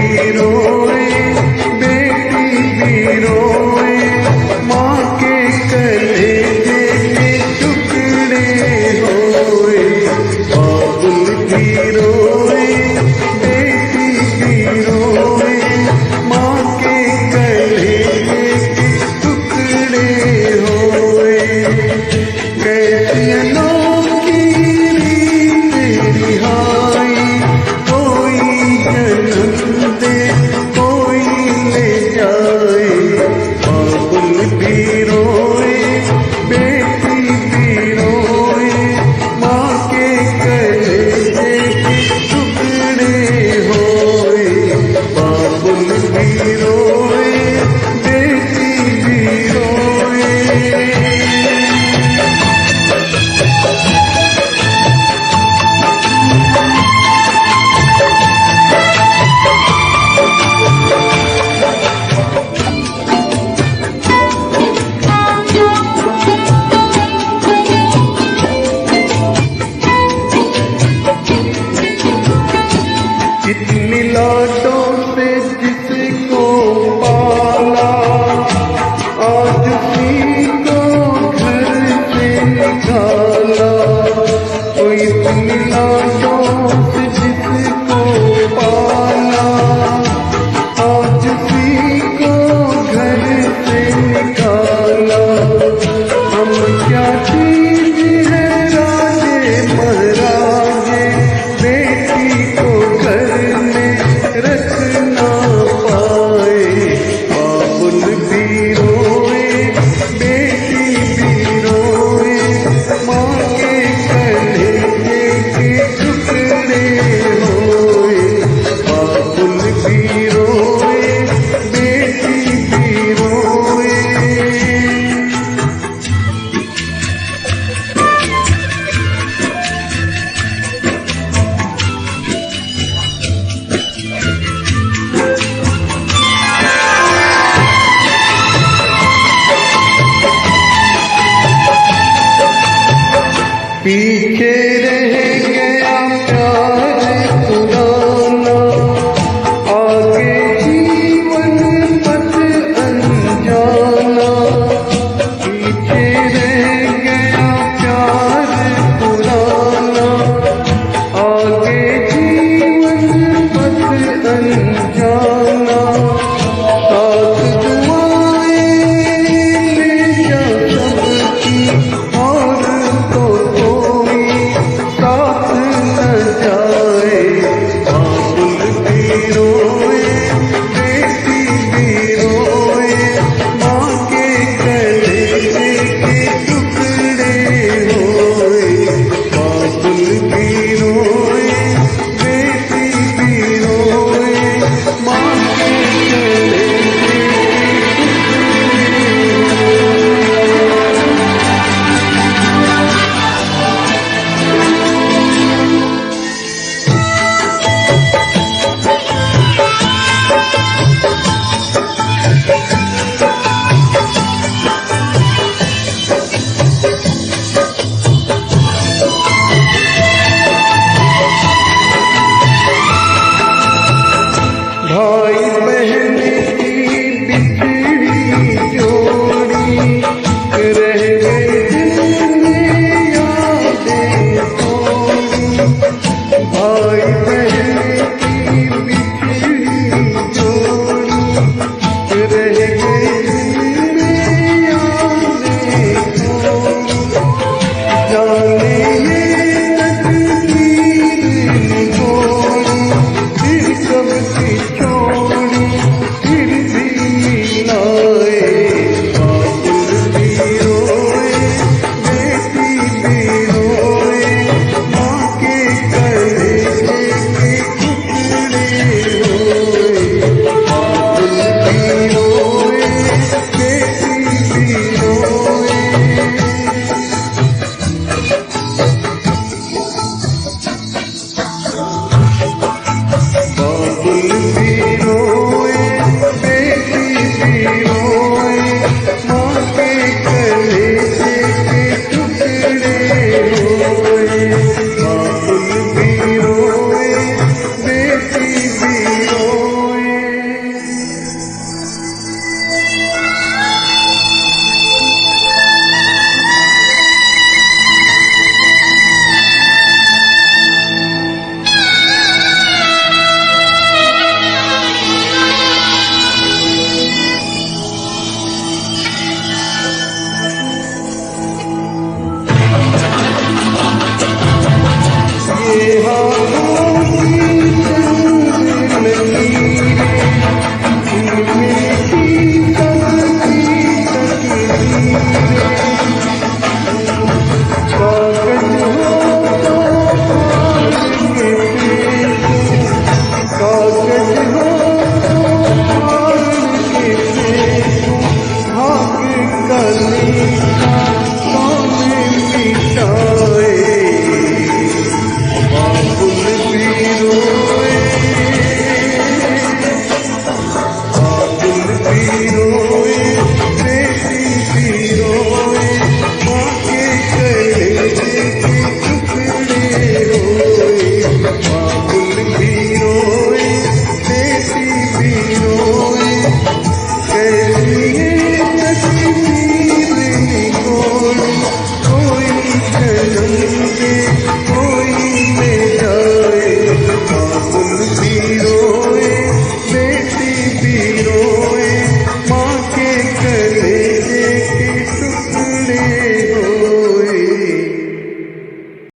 भी रोए, बेटी भी रोए, माँ के कलेजे के टुकड़े होए। बाबुल भी रोए, बेटी भी रोए, माँ के कलेजे के टुकड़े होए। कैसी अनोखी रीत रिहाई, कोई जन्म दे कोई ले जाए। बाबुल भी रोए, बेटी भी रोए, माँ के कलेजे के टुकड़े होए। बाबुल भी रोए, बेटी भी रोए। कितनी लाडों से जिसको पाला, आज उसी को घर से निकाला। कोई इतनी लाडों से जिसको पाला, आज उसी को घर से निकाला। हम क्या चीज है राजे महाराजे, बेटी को घर में रख ना पाए। बाबुल भी रोए, बेटी भी रोए, माँ के कलेजे के टुकड़े होए। बाबुल भी रोए, बेटी भी रोए। पीछे रह गया प्यार पुराना, आगे जीवन पथ अनजाना। पीछे रह गया प्यार पुराना, आगे जीवन पथ अनजाना। साथ दुआएं ले जा सबकी, और तो कोई साथ न जाए। बाबुल भी रोए,